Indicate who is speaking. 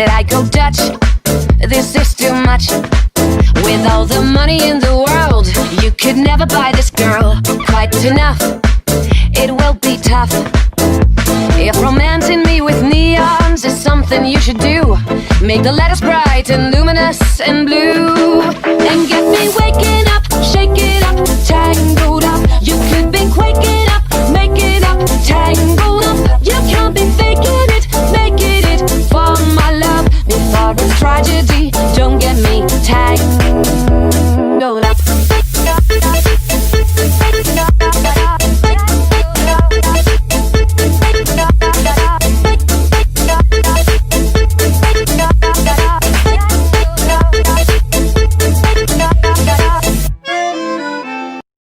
Speaker 1: Did I go Dutch? This is too much. With all the money in the world, you could never buy this girl quite enough. It will be tough. If romancing me with neons is something you should do, make the letters bright and luminous and blue.